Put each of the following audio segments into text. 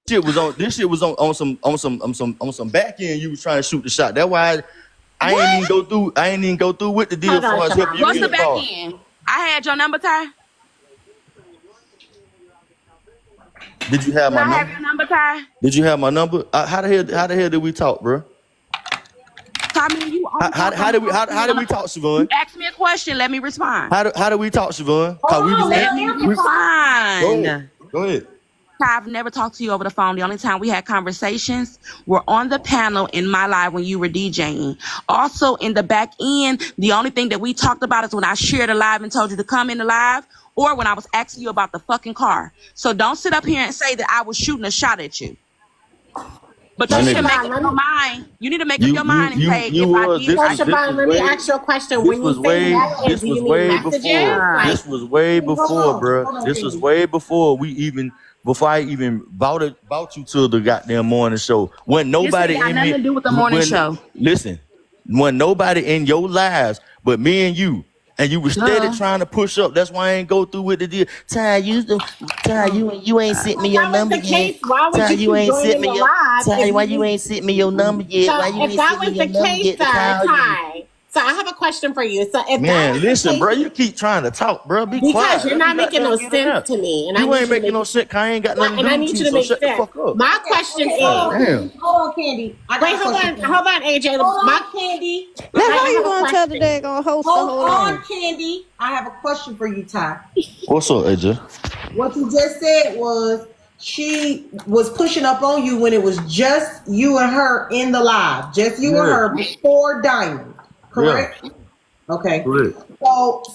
shit was on. This shit was on some back end. You was trying to shoot the shot. That's why I ain't even go through. I ain't even go through with the deal for us helping you What's get the a back car. end? I had your number, Ty. Did you have Did my I have number? your number, Ty? Did you have my number? How the hell did we talk, bro? Ty, me and you only talk on How the did we talk, You Chavon? ask me a question, let me respond. How did we talk, Chavon? Hold Cause we was on, let Let her me answer. respond. Go ahead. Ty, I've never talked to you over the phone. The only time we had conversations were on the panel in my live when you were DJing. Also, in the back end, the only thing that we talked about is when I shared a live and told you to come in the live, or when I was asking you about the fucking car. So don't sit up here and say that I was shooting a shot at you. But My you need to nigga. make up your mind. You need to make up your mind and say, You if I was did, So, I did. Siobhan, let me ask you a question. this When you was say way back end, this do was you mean way messages? before Like, this was way before, bro. Hold on, This was Candy. way before before I even bought you to the goddamn morning show. When This ain't nobody got in nothing me to do with the morning when show. listen, when nobody in your lives but me and you. And you was steady Duh. trying to push up. That's why I ain't go through with the deal. Ty, you ain't sent me If your that was number the yet. case, why would Ty, you you keep ain't joining sent me the your live Ty, if why you you ain't sent me your number yet? So Why you if ain't that sent me was your the number case, yet to call you? Ty, so I have a question for you. So if that Man, was the listen, case, bro, you keep trying to talk, bro. Be because quiet. you're Let me not making goddamn no get in sense there. to me, and I You need ain't you to making make no shit. I ain't got nothing right, to and do I with need you, you to so make shut the sense. fuck up. My question Okay, is, Damn. hold on, Candy. I wait, got a question for you. hold on, AJ. Hold on, Candy. Now, I got how I a you have a gonna question. tell the question. day gonna host the Hold whole on, on? Candy. I have a question for you, Ty. What's up, AJ? What you just said was she was pushing up on you when it was just you and her in the live, just you and Yeah. her before Diamond, Yeah. correct? Okay. Correct.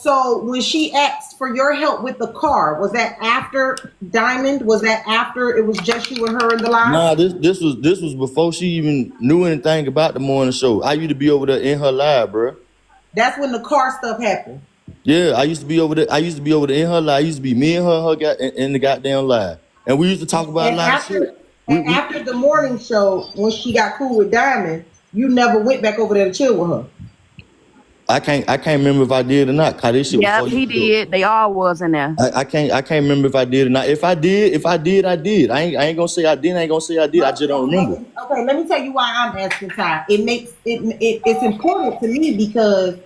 So when she asked for your help with the car, was that after Diamond? Was that after it was just you and her in the live? Nah, this was before she even knew anything about the morning show. I used to be over there in her live, bro. That's when the car stuff happened. Yeah, I used to be over there. I used to be over there in her live. I used to be me and her got in the goddamn live. And we used to talk about a And lot of shit. We after the morning show, when she got cool with Diamond, you never went back over there to chill with her. I can't remember if I did or not. Cause this shit was Yep, 4 years he ago. did. They all was in there. I can't remember if I did or not. If I did, I did. I ain't gonna say I didn't. I ain't gonna say I did. I just don't remember. Okay, let me tell you why I'm asking Ty. It's important to me because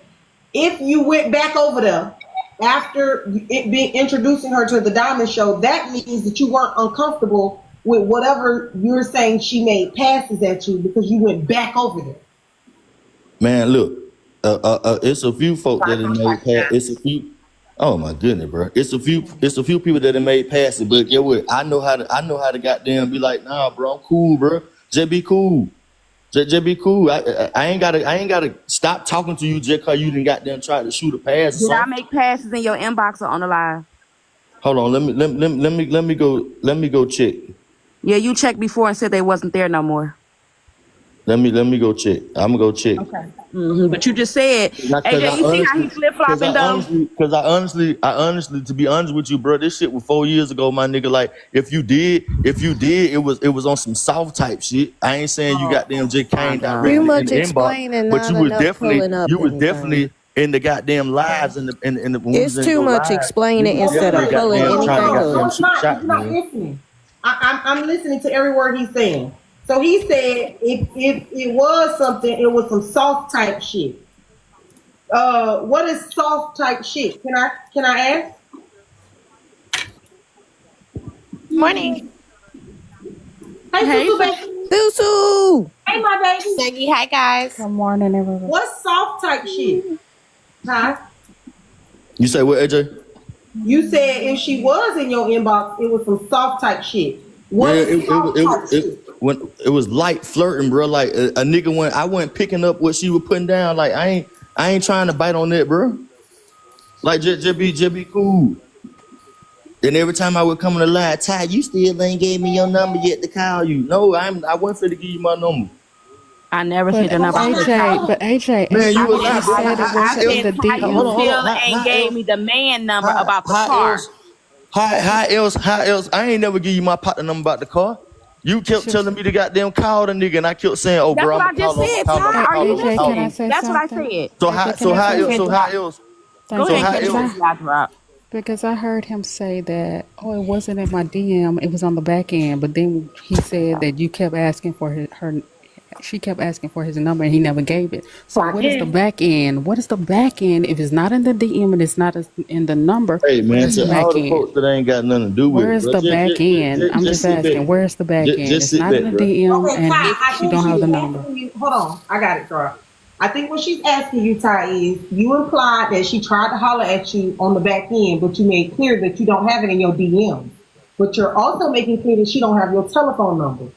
if you went back over there after it being introducing her to the Diamond Show, that means that you weren't uncomfortable with whatever you're saying she made passes at you because you went back over there. Man, look, it's a few folk that have made pass. It's a few. Oh my goodness, bro. It's a few people that have made passes. But get what? I know how to goddamn be like, nah, bro, I'm cool, bro. Just be cool. Just be cool. I ain't gotta stop talking to you just cause you didn't goddamn try to shoot a pass or Did I something. make passes in your inbox or on the live? Hold on, let me go check. Yeah, you checked before and said they wasn't there no more. Let me go check. I'm gonna go check. Okay. But you just said, Because AJ, you see how he flip flopping though? I honestly, to be honest with you, bro, this shit was 4 years ago, my nigga. Like, if you did, it was on some soft type shit. I ain't saying you got them just My came Too God. directly in much the inbox, explaining, but not enough pulling up you was anything. definitely in the goddamn lives in the when we was It's in too your much lives. You explaining was Okay, instead of definitely wait. pulling goddamn trying to anything No, up. goddamn it's shoot the not because shot, you're not man. listening. I'm listening to every word he's saying. So he said if it was something, it was some soft type shit. What is soft type shit? Can I ask? Morning. Hey, Hey, Susu so baby. Susu! Hey, my baby. Saggy. Hi, guys. Good morning, everyone. What's soft type shit? Huh? You say what, AJ? You said if she was in your inbox, it was some soft type shit. What Yeah, is soft type shit? when it was light flirting, bro. Like a nigga went, I wasn't picking up what she was putting down. Like I ain't trying to bite on that, bro. Like just be cool. And every time I would come on the line, Ty, you still ain't gave me your number yet to call you. No, I wasn't finna give you my number. I never But sent your number. I said, Ty, Man, you AJ, a she lie, bro. said it I wasn't in said, the Ty, you Hold on, hold DM. on. still ain't gave me the man number about the car. How else? I ain't never give you my partner number about the car. You kept She, telling me to goddamn call the nigga, and I kept saying, "Oh, That's bro, what I'm I gonna just call him. I'm said, gonna call him. I'm Ty. gonna Are call you him. I'm gonna AJ, call can him." I listening? say That's what I something? said. So AJ, can I say Go how ahead, else? something? So Kenny. how else? Go Thank So you. ahead, how Kenny, else? before Bye. you guys drop. Because I heard him say that, oh, it wasn't in my DM, it was on the back end. But then he said that you kept asking for she kept asking for his number and he never gave it. So what is the back end? What is the back end? If it's not in the DM and it's not in the number, Hey where man, is the to all back the end? folks that ain't got nothing to do with Where it, is bro. the back end? I'm Just just sit back. asking, where is the back end? Just It's sit not in back, the bro. DM Okay, and Ty, I she think don't have she's the number. asking you. Hold on, I got it, girl. I think what she's asking you, Ty, is you implied that she tried to holler at you on the back end, but you made clear that you don't have it in your DMs. But you're also making clear that she don't have your telephone number.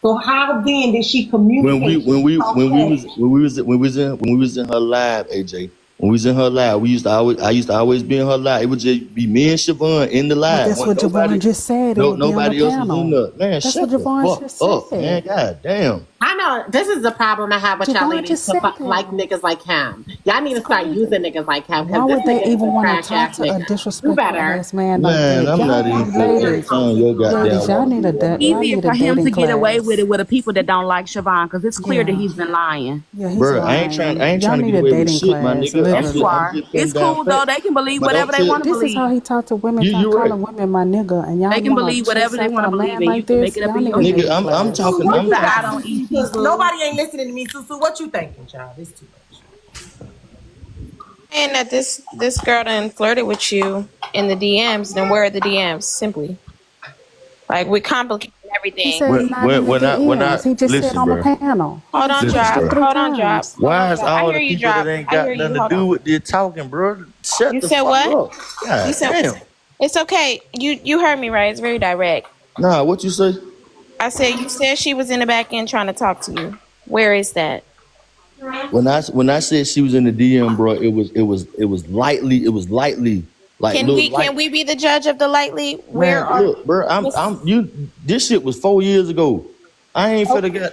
So how then did she when we communicate? when we when we was when we was when we was in her live, AJ. When we was in her live, I used to always be in her live. It would just be me and Siobhan in the But live. that's When what Javon just said. It would be on the nobody else was in panel. there. Man, That's what shut the Javon fuck just up, man. said. God damn. I know this is the problem I have with y'all Javon ladies just to said like that. niggas like him. Y'all need It's to start using crazy. niggas like him Why because this would they nigga is even a want to trash talk ass to a nigga. Do disrespectful better. ass man like Man, that? I'm not Y'all, even you finna ladies, entertain your goddamn y'all wanna need be woman, y'all bro. Easier need a for him dating to get away with class. it with the people that don't like Siobhan because it's clear that Yeah, he's been lying. yeah, he's Bro, I lying. ain't Y'all trying to need get a away with dating shit, my class, nigga. Yes, you literally. I'm are. just putting It's down cool though. facts. They can believe But don't whatever they tell want to This is how believe. he talked to women, you're right. calling women my nigga, and They y'all can want believe to chase whatever they after want to a believe, man and you like can make this. it up Y'all in need your a head. Nigga, dating I'm class. Susu, talking, what You I'm you decide talking. on thinking, each Susu? Because people. nobody ain't listening to me, Susu. What you thinking, child? It's too much. And that this girl done flirted with you in the DMs, then where are the DMs? Simply. Like we complicating He everything. said not in the When I DMs. He just said listen, on the bro. panel. He Hold just on, Listen, switched drop. it bro. three Hold on, drop. times. Hold on, Why is drop. I all hear the you, people that drop. ain't I hear got you. nothing to Hold do on. with their talking, bro? Shut You the said fuck what? up. You God said damn. it's okay. You heard me right. It's very direct. Nah, what you say? I said you said she was in the back end trying to talk to you. Where is that? When I said she was in the DM, bro, it was lightly like Can look we like can we be the judge of the lightly? Where man, are look, bro, what's I'm you this shit was 4 years ago. I ain't finna got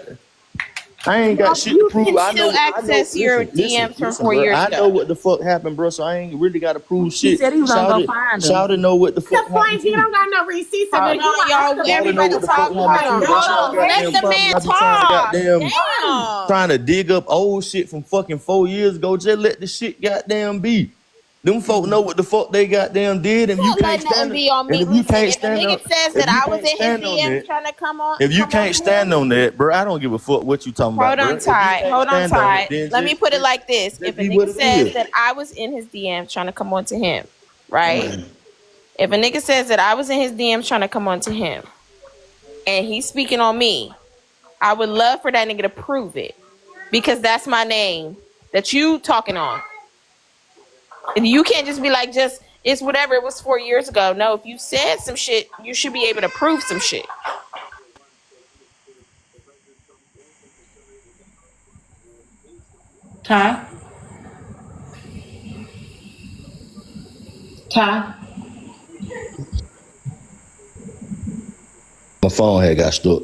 I ain't got shit to you prove. can still I know. access your DMs from Listen, 4 years bro. I know ago. what the fuck happened, bro. So I ain't really got to prove He shit. said he was gonna go find them. Shout it know what the fuck The happened point, he too. don't got no receipts, so Hold then you on, gonna ask y'all. him Shout it know Everybody what the anything. fuck talk. happened Hold Like, too, on, bro. hold So hold I on, on. got Let wait. damn the problem. man I be trying to talk. goddamn Damn. trying to dig up old shit from fucking 4 years ago. Just let the shit goddamn be. Them folk know what the fuck they goddamn did, and you Not can't letting nothing stand it. be on And me. if you Listen, can't if a stand nigga up, says if that you I was can't in his stand on DMs that, trying to if you come on can't to him, stand on that, bro, I don't give a fuck what you talking hold about, on bro. If you tight. can't Hold on stand on it, tight. then Let me put it like this. just If a be what nigga it says is. that I was in his DMs trying to come on to him, right? If a nigga says that I was in his DMs trying to come on to him and he's speaking on me, I would love for that nigga to prove it. Because that's my name that you talking on. And you can't just be like, just it's whatever, it was 4 years ago. No, if you said some shit, you should be able to prove some shit. Ty, Ty, My phone had got stuck.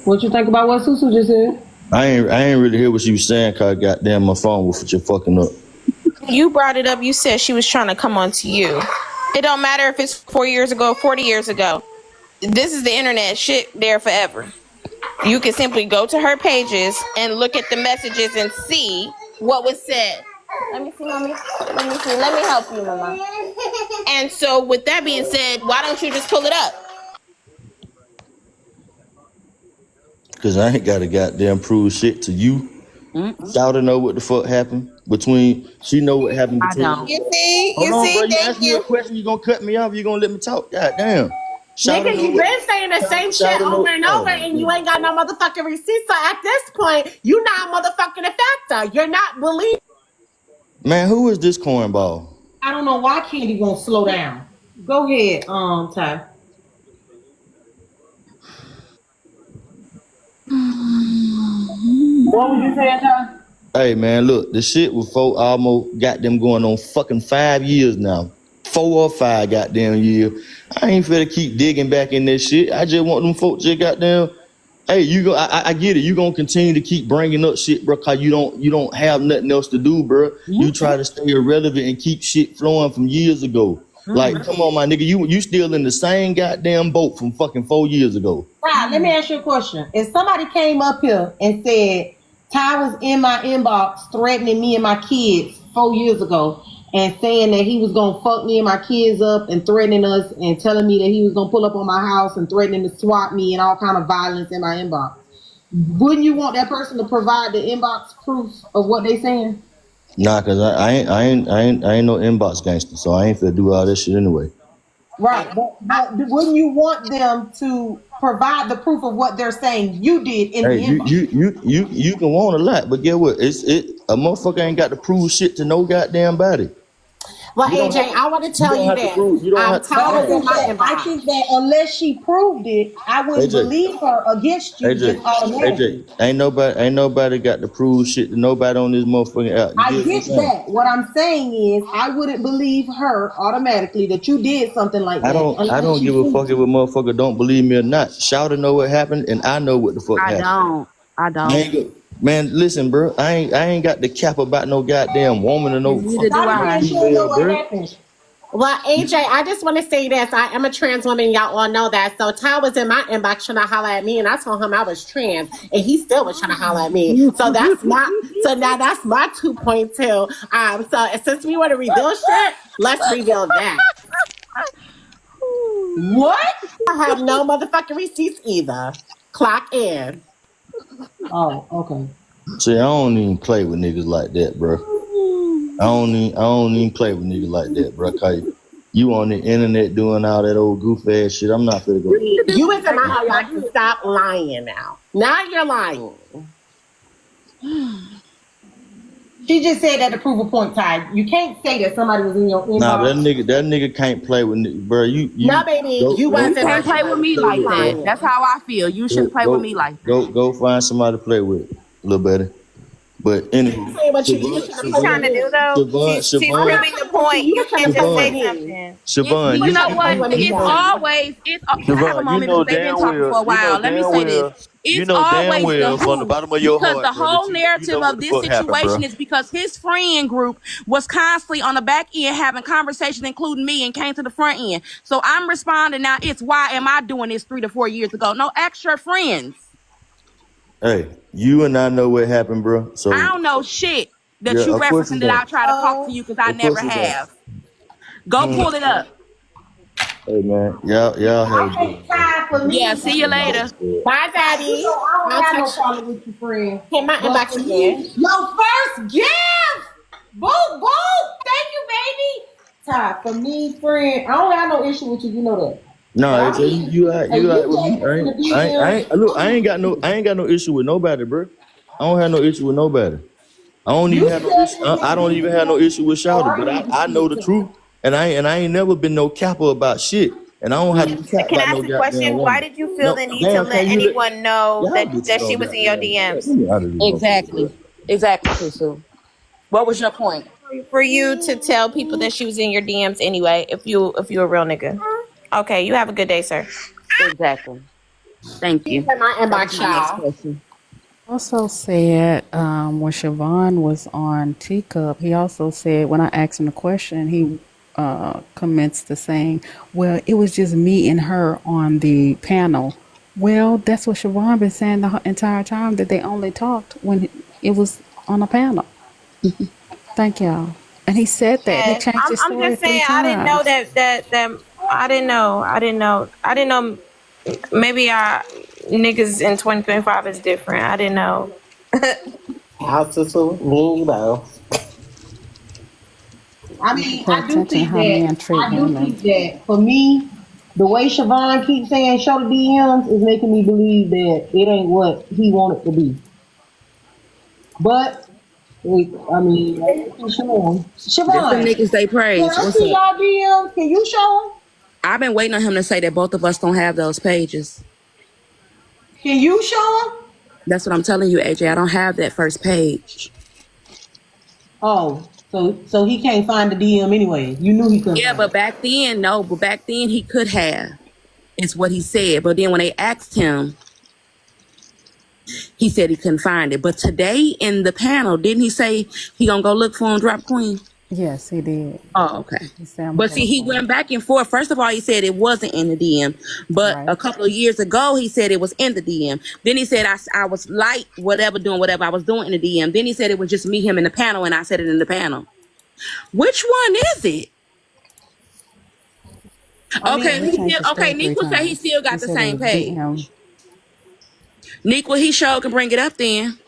what you think about what Susu just said? I ain't really hear what she was saying, cause goddamn my phone was just fucking up. You brought it up, you said she was trying to come on to you. It don't matter if it's 4 years ago, 40 years ago. This is the internet, shit there forever. You can simply go to her pages and look at the messages and see what was said. Let me see, mommy. Let me see. Let me help you, mama. And so, with that being said, why don't you just pull it up? Cause I ain't gotta goddamn prove shit to you. Mm-mm, Shout to know what the fuck happened between. She know what happened I between. don't. Hold on, bro. You Thank ask me a you. question, you gonna cut me off. You gonna let me talk? God damn. Shout to Nigga, know you what. been saying the same shit Shout to over know. and Oh over, my and you goodness, ain't got bro. no motherfucking receipts. So at this point, you not motherfucking a factor. You're not believing. Man, who is this cornball? I don't know why Candy won't slow down. Go ahead, Ty. What was you saying, Ty? Hey man, look, the shit with folk almost got them going on fucking 5 years now. 4 or 5 goddamn years. I ain't finna keep digging back in this shit. I just want them folks just goddamn. Hey, you go. I get it. You gonna continue to keep bringing up shit, bro, cause you don't have nothing else to do, bro. You try to stay irrelevant and keep shit flowing from years ago. Like, come on, my nigga, you still in the same goddamn boat from fucking 4 years ago. Ty, let me ask you a question. If somebody came up here and said Ty was in my inbox threatening me and my kids 4 years ago, and saying that he was gonna fuck me and my kids up and threatening us and telling me that he was gonna pull up on my house and threatening to swat me and all kind of violence in my inbox. Wouldn't you want that person to provide the inbox proof of what they saying? Nah, cause I ain't no inbox gangster, so I ain't finna do all this shit anyway. Right, but wouldn't you want them to provide the proof of what they're saying you did in Hey, the inbox? you can want a lot, but get what? A motherfucker ain't got to prove shit to no goddamn body. Well, You don't have AJ, to. I want to You tell don't you have to this. prove. You don't have to. But Ty was in my I inbox. think that unless she proved it, I wouldn't AJ, believe her against you AJ, just automatically. AJ, ain't nobody got to prove shit to nobody on this motherfucking app. You I get what I'm get saying? that. What I'm saying is, I wouldn't believe her automatically that you did something like I that don't I unless don't she give a proved fuck if a it. motherfucker don't believe me or not. Shout know what happened, and I know what the fuck I happened. don't. I I don't. ain't go, man. Listen, bro. I ain't got the cap about no goddamn woman or no And neither do fucking Shawty I. said she don't know female, what bro. happened. Well, AJ, I just want to say this. I am a trans woman. Y'all all know that. So Ty was in my inbox trying to holler at me, and I told him I was trans, and he still was trying to holler at me. So that's my. So now that's my 2.2. So since we want to reveal shit, let's reveal that. What? I have no motherfucking receipts either. Clock in. Oh, okay. See, I don't even play with niggas like that, bro. I don't even play with niggas like that, bro. Cause you on the internet doing all that old goof ass shit. I'm not finna go. You was in my inbox to stop lying now. Now you're lying. She just said that to prove a point, Ty. You can't say that somebody was in your Nah, but inbox. that nigga can't play with niggas, bro. No, You baby, go you go was You in my can't find play with somebody inbox. to me play Stop like with, bro. that. That's lying. how I feel. You Go shouldn't play with go me like that. go find somebody to play with, little better. But anywho, Say what you Siobhan, should have She's played trying with to do me. though. Siobhan, She's I'm Siobhan, not proving the playing with you. point. You You were trying can't to play just with say Siobhan, me. something. It's, Siobhan, you You know tried to play what? with me, It's baby. always it's. Can I have a Siobhan, moment because they've been talking for a while. Let me say this. It's you know damn always the well from the who bottom of your because the heart, bro, that whole you narrative know what of the this fuck happened, bro. situation is because his friend group was constantly on the back end having conversations, including me, and came to the front end. So I'm responding now. It's why am I doing this 3 to 4 years ago? No extra friends. Hey, you and I know what happened, bro. I So don't know shit that yeah, you of course referencing you that I don't. try to talk to Oh, you because I Of never course you don't. have. Go pull it up. Hey man, y'all have a I good think one, bro. Ty for Yeah, me, see you you later. Yeah. Bye, know, Daddy. I don't I'll have no text you. problem with you, friend. Hit my But inbox for again. me, your first gift, boo boo. Thank you, baby. Ty, for me, friend, I don't have no issue with you. You know that. No, But AJ, you you alright with me. just in the DM. Look, I ain't got no issue with nobody, bro. I don't have no issue with nobody. I don't You even have no issue. just in I the don't even have no DM. issue with So Shouty, I but need to I see know it, the Ty. truth, and I ain't never been no capper about shit, and I don't have to cap can about I no ask a goddamn question? Why woman. did you feel No, the need to damn, let can you let anyone know y'all bitches that she on was in your goddamn? Let DMs? me out of this motherfucker, bro. Exactly, Susu. What was your point? For you to tell people that she was in your DMs anyway, if you a real nigga. Okay, you have a good day, sir. Exactly. Thank She's you. in my That was inbox, my next y'all. question. Also said when Chavon was on Teacup, he also said when I asked him the question, he commenced to saying, "Well, it was just me and her on the panel." Well, that's what Chavon been saying the entire time that they only talked when it was on a panel. Thank y'all. And he said that he Yeah, changed his I'm story just three saying I didn't know times. that I didn't know maybe our niggas in 2025 is different. I didn't know. House is me, though. I You should mean, pay attention to how men treat I do women. think that for me, the way Siobhan keeps saying show the DMs is making me believe that it ain't what he wanted to be. But I mean, show him. This them Siobhan, niggas they can praise. I What's see up? y'all DMs? Can you show them? I've been waiting on him to say that both of us don't have those pages. Can you show them? That's what I'm telling you, AJ. I don't have that first page. Oh, so he can't find the DM anyway. You knew he couldn't Yeah, find but it. back then, no. But back then he could have. It's what he said. But then when they asked him, he said he couldn't find it. But today in the panel, didn't he say he gonna go look for him, drop queen? Yes, he did. Oh, okay. He said I'm gonna But go see, look he for him. went back and forth. First of all, he said it wasn't in the DM. But Right. a couple of years ago, he said it was in the DM. Then he said I was light, whatever, doing whatever I was doing in the DM. Then he said it was just me, him, in the panel, and I said it in the panel. Which one is it? I Okay, He mean, he changed still, the okay. story Nick three will say he times. still He got the said it same was page. DM. Nick, he show can bring it up then,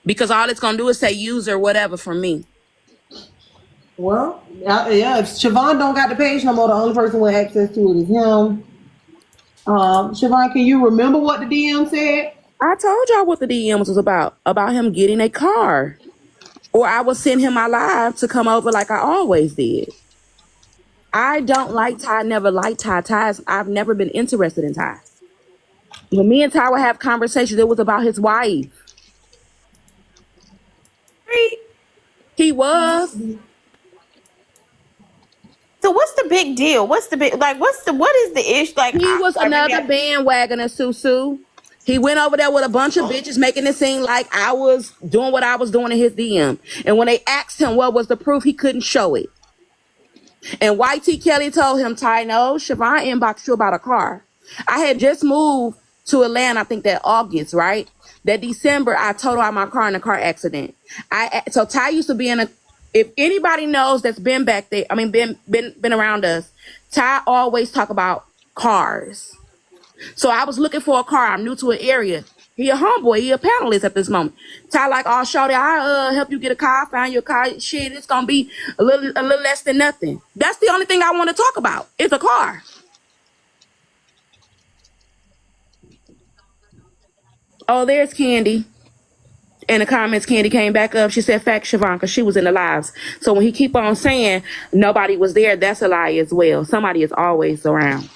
because all it's gonna do is say user whatever from me. well, yeah, if Chavon don't got the page no more, the only person with access to it is him. Siobhan, can you remember what the DM said? I told y'all what the DMs was about him getting a car, or I would send him my live to come over like I always did. I don't like Ty. Never liked Ty. I've never been interested in Ty. When me and Ty would have conversations, it was about his wife. He was. So what's the big deal? What's the big like? What is the issue? Like, He I'm was sorry, maybe another bandwagoner, Susu. He went over there with a bunch of bitches making it seem like I was doing what I was doing in his DM. And when they asked him what was the proof, he couldn't show it. And YT Kelly told him, Ty, no, Siobhan inboxed you about a car. I had just moved to Atlanta, I think that August, right? That December, I totaled out my car in a car accident. So Ty used to be in a, if anybody knows that's been back there, I mean, been around us, Ty always talk about cars. So I was looking for a car. I'm new to an area. He a homeboy. He a panelist at this moment. Ty like, oh, shorty, I help you get a car. I found your car. Shit, it's gonna be a little less than nothing. That's the only thing I want to talk about. It's a car. Oh, there's Candy. In the comments, Candy came back up. She said, fact, Siobhan, because she was in the lives. So when he keep on saying nobody was there, that's a lie as well. Somebody is always around.